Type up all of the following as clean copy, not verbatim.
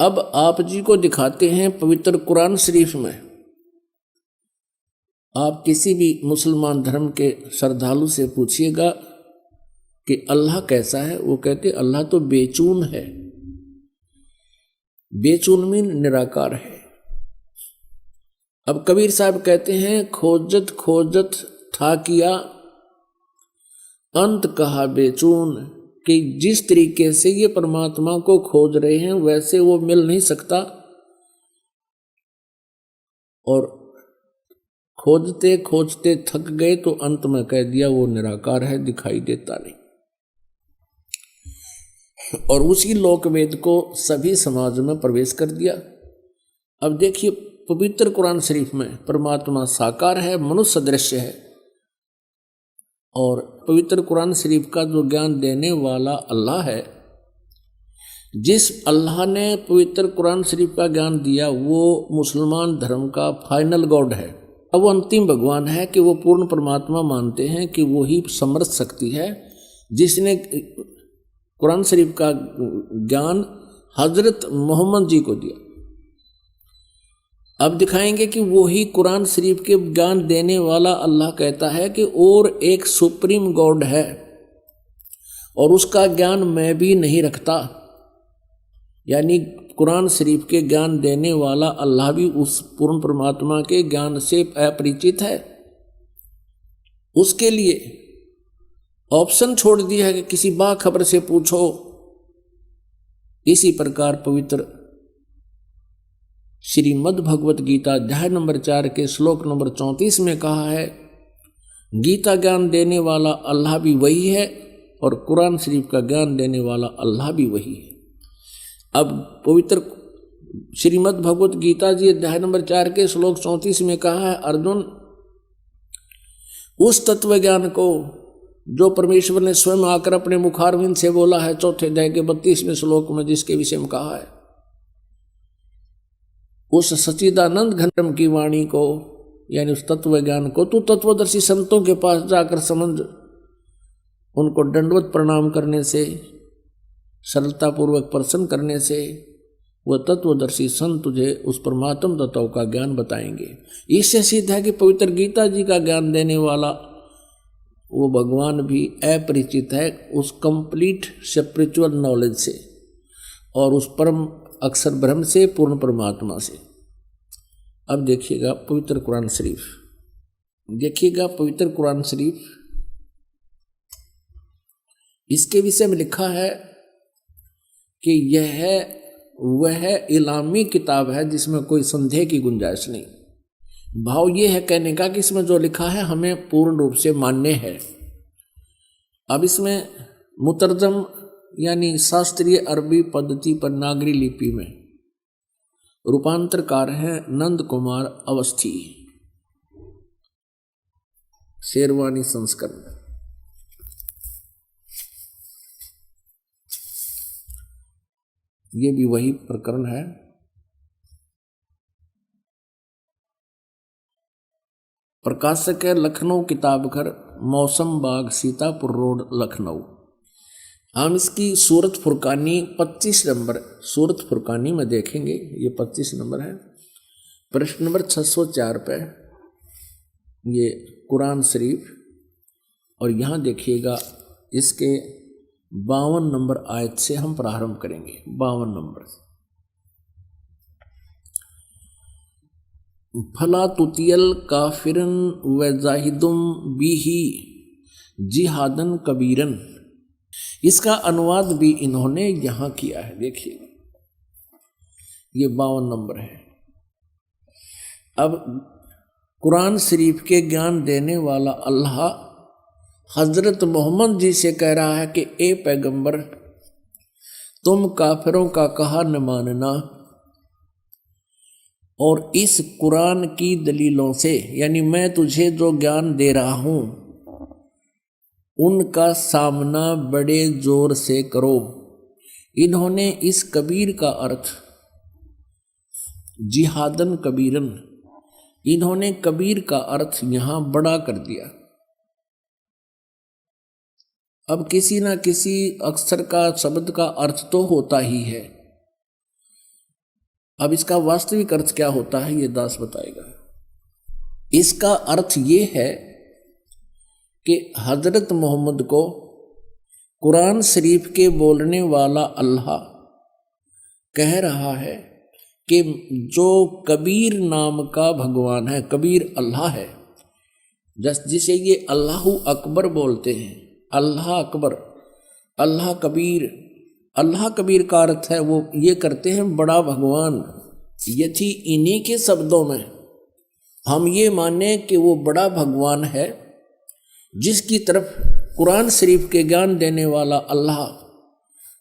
अब आप जी को दिखाते हैं पवित्र कुरान शरीफ में। आप किसी भी मुसलमान धर्म के श्रद्धालु से पूछिएगा कि अल्लाह कैसा है, वो कहते अल्लाह तो बेचून है। बेचून मीन निराकार है। अब कबीर साहब कहते हैं खोजत खोजत था किया अंत कहा बेचून, कि जिस तरीके से ये परमात्मा को खोज रहे हैं वैसे वो मिल नहीं सकता, और खोजते खोजते थक गए तो अंत में कह दिया वो निराकार है, दिखाई देता नहीं। और उसी लोक वेद को सभी समाज में प्रवेश कर दिया। अब देखिए पवित्र कुरान शरीफ में परमात्मा साकार है, मनुष्य सदृश है, और पवित्र कुरान शरीफ का जो ज्ञान देने वाला अल्लाह है, जिस अल्लाह ने पवित्र कुरान शरीफ का ज्ञान दिया वो मुसलमान धर्म का फाइनल गॉड है। अब वो अंतिम भगवान है कि वो पूर्ण परमात्मा मानते हैं कि वो ही समर्थ शक्ति है जिसने कुरान शरीफ का ज्ञान हजरत मोहम्मद जी को दिया। अब दिखाएंगे कि वो ही कुरान शरीफ के ज्ञान देने वाला अल्लाह कहता है कि और एक सुप्रीम गॉड है और उसका ज्ञान मैं भी नहीं रखता, यानी कुरान शरीफ के ज्ञान देने वाला अल्लाह भी उस पूर्ण परमात्मा के ज्ञान से अपरिचित है। उसके लिए ऑप्शन छोड़ दिया है कि किसी बाखबर से पूछो। इसी प्रकार पवित्र श्रीमद् भगवत गीता अध्याय नंबर 4 के श्लोक नंबर 34 में कहा है गीता ज्ञान देने वाला अल्लाह भी वही है और कुरान शरीफ का ज्ञान देने वाला अल्लाह भी वही है। अब पवित्र श्रीमद् भगवत गीता जी अध्याय नंबर 4 के श्लोक 34 में कहा है अर्जुन, उस तत्व ज्ञान को जो परमेश्वर ने स्वयं आकर अपने मुखारविंद से बोला है चौथे अध्याय के 32वें श्लोक में, जिसके विषय में कहा है, उस सच्चिदानंद घनम की वाणी को यानी उस तत्व ज्ञान को तू तत्वदर्शी संतों के पास जाकर समझ, उनको दंडवत प्रणाम करने से, सरलता पूर्वक प्रसन्न करने से वह तत्वदर्शी संत तुझे उस परमात्म तत्व का ज्ञान बताएंगे। इससे सिद्ध है कि पवित्र गीता जी का ज्ञान देने वाला वो भगवान भी अपरिचित है उस कंप्लीट स्पिरिचुअल नॉलेज से और उस परम अक्षर ब्रह्म से, पूर्ण परमात्मा से। अब देखिएगा पवित्र कुरान शरीफ, देखिएगा पवित्र कुरान शरीफ, इसके विषय में लिखा है कि यह वह इलामी किताब है जिसमें कोई संदेह की गुंजाइश नहीं। भाव ये है कहने का कि इसमें जो लिखा है हमें पूर्ण रूप से मान्य है। अब इसमें मुतरजम यानी शास्त्रीय अरबी पद्धति पर नागरी लिपि में रूपांतरकार है नंद कुमार अवस्थी, शेरवानी संस्करण। ये भी वही प्रकरण है। प्रकाशक है लखनऊ किताब घर, मौसम बाग, सीतापुर रोड, लखनऊ। हम इसकी सूरत फुरकानी 25 नंबर सूरत फुरकानी में देखेंगे, ये 25 नंबर है, प्रश्न नंबर 604 पे ये कुरान शरीफ। और यहाँ देखिएगा इसके 52 नंबर आयत से हम प्रारंभ करेंगे। 52 नंबर, फला तुतियल काफिरन व जाहिदुम बिही जिहादन कबीरन। इसका अनुवाद भी इन्होंने यहाँ किया है। देखिए ये 52 नंबर है। अब कुरान शरीफ के ज्ञान देने वाला अल्लाह हजरत मोहम्मद जी से कह रहा है कि ए पैगंबर, तुम काफिरों का कहा न मानना और इस कुरान की दलीलों से, यानी मैं तुझे जो ज्ञान दे रहा हूं उनका सामना बड़े जोर से करो। इन्होंने इस कबीर का अर्थ जिहादन कबीरन, इन्होंने कबीर का अर्थ यहां बड़ा कर दिया। अब किसी ना किसी अक्षर का, शब्द का अर्थ तो होता ही है। अब इसका वास्तविक अर्थ क्या होता है ये दास बताएगा। इसका अर्थ ये है कि हजरत मोहम्मद को कुरान शरीफ के बोलने वाला अल्लाह कह रहा है कि जो कबीर नाम का भगवान है, कबीर अल्लाह है, जिसे ये अल्लाह अकबर बोलते हैं, अल्लाह अकबर, अल्लाह कबीर। अल्लाह कबीर का अर्थ है वो ये करते हैं बड़ा भगवान। यदि इन्हीं के शब्दों में हम ये माने कि वो बड़ा भगवान है, जिसकी तरफ कुरान शरीफ के ज्ञान देने वाला अल्लाह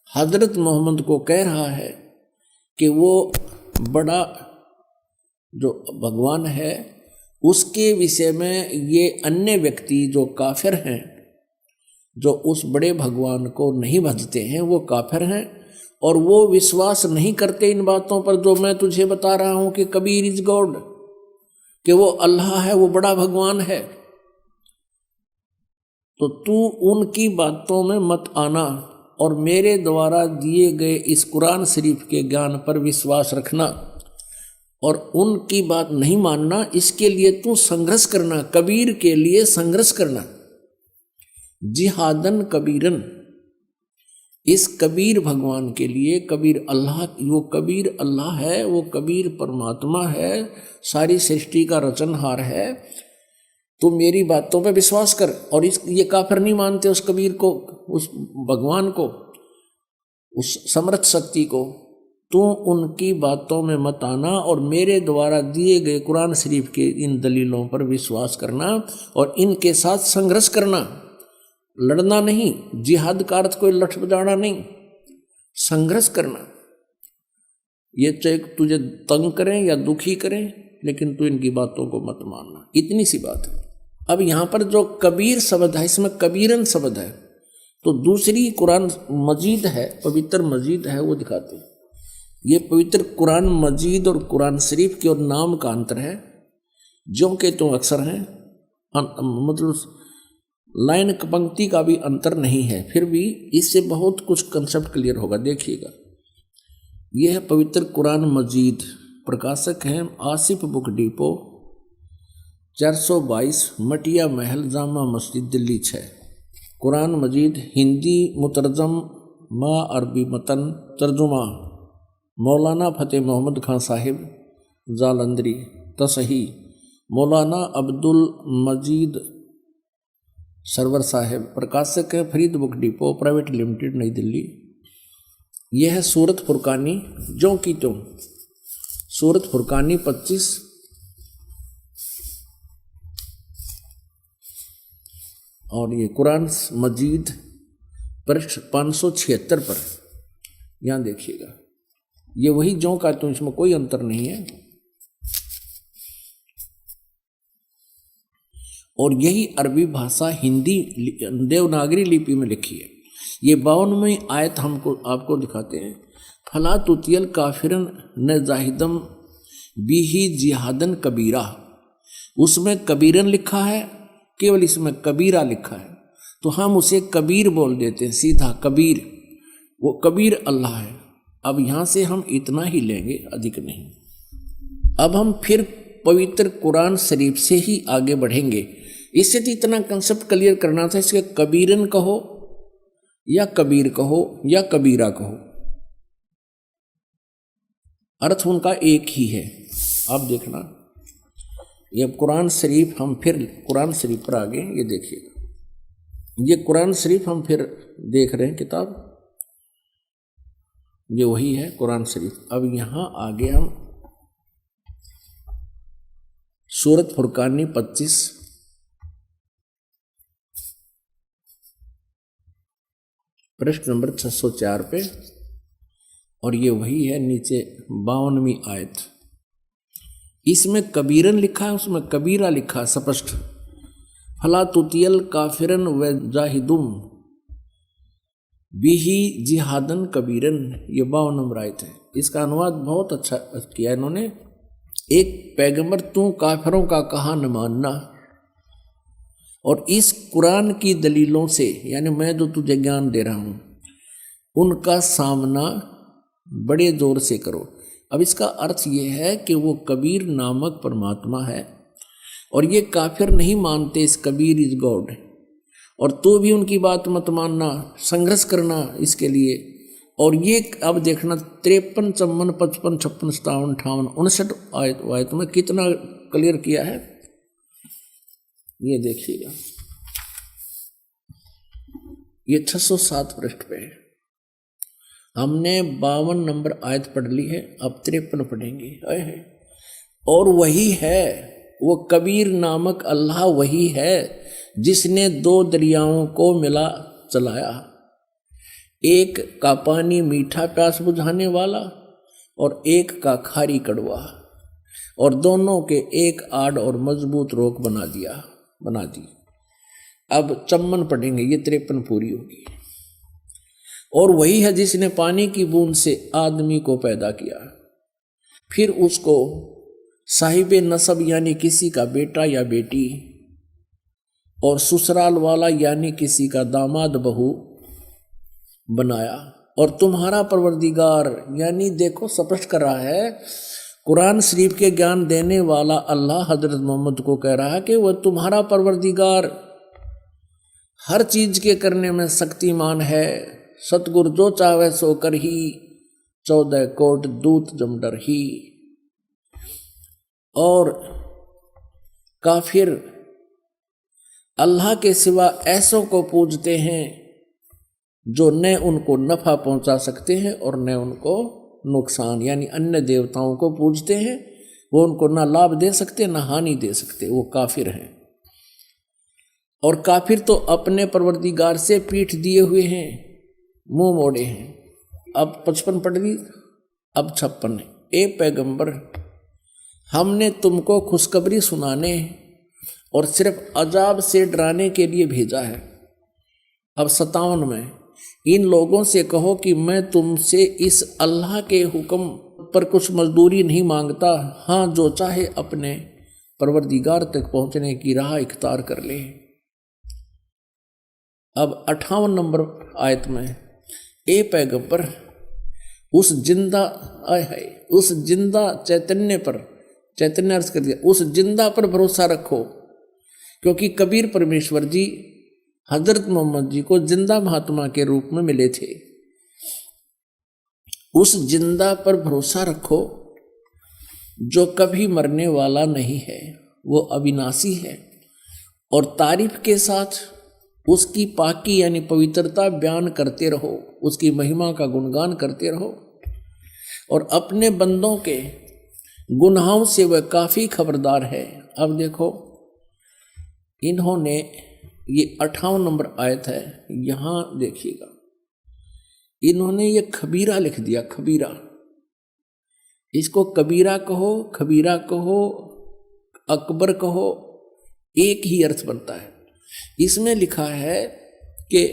हजरत मोहम्मद को कह रहा है कि वो बड़ा जो भगवान है, उसके विषय में ये अन्य व्यक्ति जो काफिर हैं, जो उस बड़े भगवान को नहीं भजते हैं, वो काफिर हैं और वो विश्वास नहीं करते इन बातों पर जो मैं तुझे बता रहा हूं कि कबीर इज गॉड, कि वो अल्लाह है, वो बड़ा भगवान है। तो तू उनकी बातों में मत आना और मेरे द्वारा दिए गए इस कुरान शरीफ के ज्ञान पर विश्वास रखना और उनकी बात नहीं मानना। इसके लिए तू संघर्ष करना, कबीर के लिए संघर्ष करना, जिहादन कबीरन, इस कबीर भगवान के लिए। कबीर अल्लाह, वो कबीर अल्लाह है, वो कबीर परमात्मा है, सारी सृष्टि का रचनहार है। तू मेरी बातों पे विश्वास कर। और ये काफिर नहीं मानते उस कबीर को, उस भगवान को, उस समर्थ शक्ति को। तू उनकी बातों में मत आना और मेरे द्वारा दिए गए कुरान शरीफ के इन दलीलों पर विश्वास करना और इनके साथ संघर्ष करना, लड़ना नहीं। जिहाद का अर्थ कोई लठ बजाना नहीं, संघर्ष करना। ये चाहे तुझे तंग करें या दुखी करें, लेकिन तू इनकी बातों को मत मानना। इतनी सी बात है। अब यहाँ पर जो कबीर शब्द है, इसमें कबीरन शब्द है, तो दूसरी कुरान मजीद है, पवित्र मजीद है, वो दिखाते हैं। ये पवित्र कुरान मजीद और कुरान शरीफ के और नाम का अंतर है, जो के तो अक्सर हैं, मतलब लाइन पंक्ति का भी अंतर नहीं है, फिर भी इससे बहुत कुछ कंसेप्ट क्लियर होगा। देखिएगा, यह है पवित्र कुरान मजीद, प्रकाशक हैं आसिफ बुक डिपो, 422 मटिया महल, जामा मस्जिद, दिल्ली 6। कुरान मजीद हिंदी मुतरजम मा अरबी मतन, तर्जुमा मौलाना फ़तेह मोहम्मद खान साहिब जालंधरी, तसही मौलाना अब्दुल मजीद सरवर साहिब, प्रकाशक है Farid book depot private limited, नई दिल्ली। यह है सूरत फुरकानी, जो की त्यों, सूरत फुरकानी 25 और ये कुरान मजीद पृष्ठ 576 पर। यहाँ देखिएगा, ये वही जो का त्यों, इसमें कोई अंतर नहीं है। और यही अरबी भाषा हिंदी देवनागरी लिपि में लिखी है। ये 52वें आयत हमको आपको दिखाते हैं। फला तुतियल काफिरन न जाहिदम बिही जिहादन कबीरा, उसमें कबीरन लिखा है, केवल इसमें कबीरा लिखा है, तो हम उसे कबीर बोल देते हैं, सीधा कबीर। वो कबीर अल्लाह है। अब यहाँ से हम इतना ही लेंगे, अधिक नहीं। अब हम फिर पवित्र कुरान शरीफ से ही आगे बढ़ेंगे। इससे तो इतना कंसेप्ट क्लियर करना था, इसके कबीरन कहो या कबीर कहो या कबीरा कहो, अर्थ उनका एक ही है। अब देखना, ये कुरान शरीफ, हम फिर कुरान शरीफ पर आगे, ये देखिएगा, ये कुरान शरीफ हम फिर देख रहे हैं किताब, ये वही है कुरान शरीफ। अब यहाँ आगे हम सूरत फुरकानी 25 पृष्ठ नंबर 604 पे, और ये वही है नीचे 52वीं आयत। इसमें कबीरन लिखा है, उसमें कबीरा लिखा है स्पष्ट। फला तुतियल काफिरन व जाहिदुम बिही जिहादन कबीरन, ये 52 नंबर आयत है। इसका अनुवाद बहुत अच्छा किया इन्होंने। एक पैगंबर, तू काफिरों का कहा न मानना, और इस कुरान की दलीलों से, यानी मैं जो तुझे ज्ञान दे रहा हूं, उनका सामना बड़े जोर से करो। अब इसका अर्थ ये है कि वो कबीर नामक परमात्मा है और ये काफिर नहीं मानते इस कबीर इज गॉड, और तो भी उनकी बात मत मानना, संघर्ष करना इसके लिए। और ये अब देखना 53, 54, 55, 56, 57, 58, 59 आयत में कितना क्लियर किया है, ये देखिएगा। ये 607 पृष्ठ पे है। हमने 52 नंबर आयत पढ़ ली है, अब 53 पढ़ेंगे। और वही है वो कबीर नामक अल्लाह, वही है जिसने 2 दरियाओं को मिला चलाया, एक का पानी मीठा प्यास बुझाने वाला और एक का खारी कड़वा, और दोनों के एक आड़ और मजबूत रोक बना दी। अब 54 पढ़ेंगे, ये 53 पूरी होगी। और वही है जिसने पानी की बूंद से आदमी को पैदा किया, फिर उसको साहिबे नसब यानी किसी का बेटा या बेटी, और ससुराल वाला यानी किसी का दामाद बहू बनाया। और तुम्हारा परवरदिगार, यानी देखो स्पष्ट कर रहा है, कुरान शरीफ के ज्ञान देने वाला अल्लाह हजरत मोहम्मद को कह रहा है कि वह तुम्हारा परवरदिगार हर चीज के करने में शक्तिमान है, सतगुरु जो चाहे सो कर ही, 14 कोट दूत जमडर ही। और काफिर अल्लाह के सिवा ऐसों को पूजते हैं जो न उनको नफा पहुंचा सकते हैं और न उनको नुकसान, यानी अन्य देवताओं को पूजते हैं, वो उनको ना लाभ दे सकते ना हानि दे सकते, वो काफिर हैं। और काफिर तो अपने परवरदिगार से पीठ दिए हुए हैं, मुंह मोड़े हैं। अब 55 पढ़ ली, अब 56। ए पैगंबर, हमने तुमको खुशखबरी सुनाने और सिर्फ अजाब से डराने के लिए भेजा है। अब 57 में, इन लोगों से कहो कि मैं तुमसे इस अल्लाह के हुक्म पर कुछ मजदूरी नहीं मांगता, हाँ जो चाहे अपने परवरदिगार तक पहुंचने की राह इख्तियार कर ले। अब 58 नंबर आयत में, ए पैगंबर, उस जिंदा चैतन्य पर, चैतन्य अर्थ कर दिया, उस जिंदा पर भरोसा रखो, क्योंकि कबीर परमेश्वर जी हजरत मोहम्मद जी को जिंदा महात्मा के रूप में मिले थे। उस जिंदा पर भरोसा रखो जो कभी मरने वाला नहीं है, वो अविनाशी है, और तारीफ के साथ उसकी पाकी यानी पवित्रता बयान करते रहो, उसकी महिमा का गुणगान करते रहो, और अपने बंदों के गुनाहों से वह काफी खबरदार है। अब देखो, इन्होंने ये 58 नंबर आयत है, यहां देखिएगा, इन्होंने ये खबीरा लिख दिया, खबीरा। इसको कबीरा कहो, खबीरा कहो, अकबर कहो, एक ही अर्थ बनता है। इसमें लिखा है कि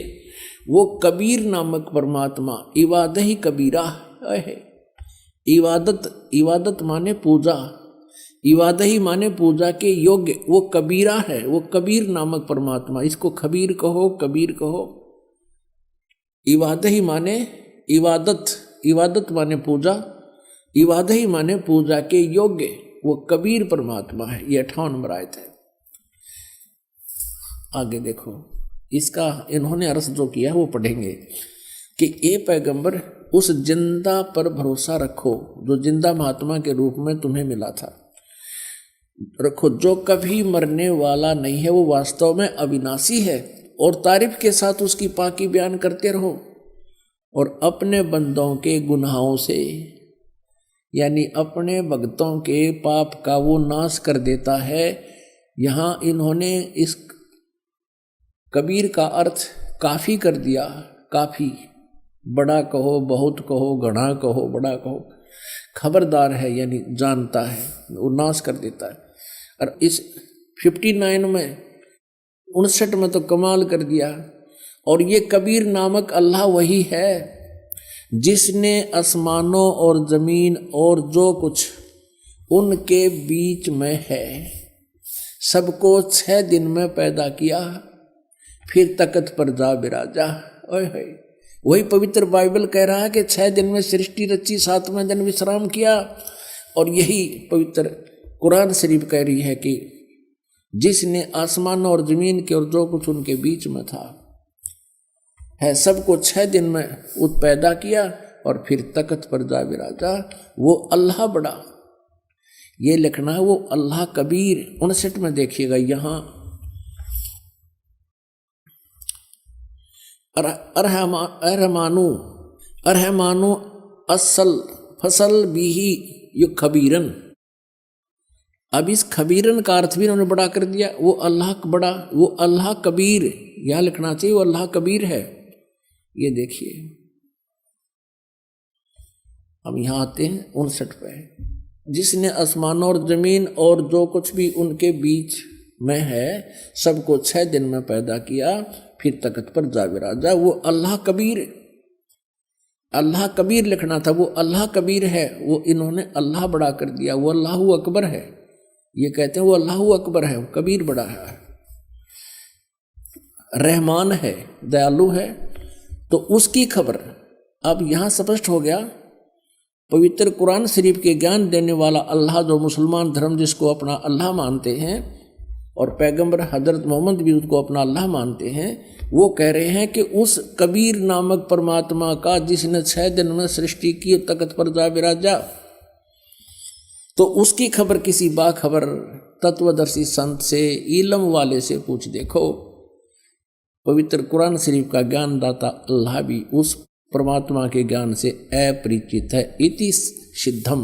वो कबीर नामक परमात्मा इबादत ही कबीरा है। इबादत माने पूजा, इबादत ही माने पूजा के योग्य, वो कबीरा है, वो कबीर नामक परमात्मा। इसको खबीर कहो, कबीर कहो। इबादत ही माने इबादत माने पूजा, इबादत ही माने पूजा के योग्य, वो कबीर परमात्मा है। ये 58 नंबर आयत है। आगे देखो, इसका इन्होंने अर्थ जो किया वो पढ़ेंगे कि ए पैगंबर, उस जिंदा पर भरोसा रखो जो जिंदा महात्मा के रूप में तुम्हें मिला था, रखो, जो कभी मरने वाला नहीं है, वो वास्तव में अविनाशी है, और तारीफ के साथ उसकी पाकी बयान करते रहो, और अपने बंदों के गुनाहों से, यानी अपने भक्तों के पाप का वो नाश कर देता है। यहाँ इन्होंने इस कबीर का अर्थ काफी कर दिया, काफी, बड़ा कहो, बहुत कहो, घना कहो, बड़ा कहो, खबरदार है यानी जानता है, वो नाश कर देता है। और इस 59 में 59 में तो कमाल कर दिया। और ये कबीर नामक अल्लाह वही है जिसने आसमानों और जमीन और जो कुछ उनके बीच में है सबको 6 दिन में पैदा किया, फिर तख्त पर जा बिराजा। ओए वही पवित्र बाइबल कह रहा है कि 6 दिन में सृष्टि रची, 7वें दिन विश्राम किया। और यही पवित्र कुरान शरीफ कह रही है कि जिसने आसमान और जमीन के और जो कुछ उनके बीच में था है सबको 6 दिन में पैदा किया और फिर तख्त पर जा विराजा। वो अल्लाह बड़ा, ये लिखना है वो अल्लाह कबीर। 59 में देखिएगा यहाँ अरहमानु असल फसल बीही यु खबीरन। अब इस खबीरन का अर्थ भी उन्होंने बड़ा कर दिया। वो अल्लाह बड़ा, वो अल्लाह कबीर, यह लिखना चाहिए वो अल्लाह कबीर है। ये देखिए, हम यहां आते हैं 59 पे। जिसने आसमान और जमीन और जो कुछ भी उनके बीच में है सबको 6 दिन में पैदा किया, फिर तख्त पर जा विराजा। वो अल्लाह कबीर, अल्लाह कबीर लिखना था, वो अल्लाह कबीर है। वो इन्होंने अल्लाह बड़ा कर दिया, वो अल्लाह अकबर है। ये कहते हैं वो अल्लाह अकबर है, वो कबीर बड़ा है। रहमान है, दयालु है। तो उसकी खबर अब यहां स्पष्ट हो गया। पवित्र कुरान शरीफ के ज्ञान देने वाला अल्लाह, जो मुसलमान धर्म जिसको अपना अल्लाह मानते हैं, और पैगंबर हजरत मोहम्मद भी उसको अपना अल्लाह मानते हैं, वो कह रहे हैं कि उस कबीर नामक परमात्मा का जिसने 6 दिन में सृष्टि की, तख्त पर जा विराजा, तो उसकी खबर किसी बाखबर तत्वदर्शी संत से, इल्म वाले से पूछ देखो। पवित्र कुरान शरीफ का ज्ञानदाता अल्लाह भी उस परमात्मा के ज्ञान से अपरिचित है। इति सिद्धम।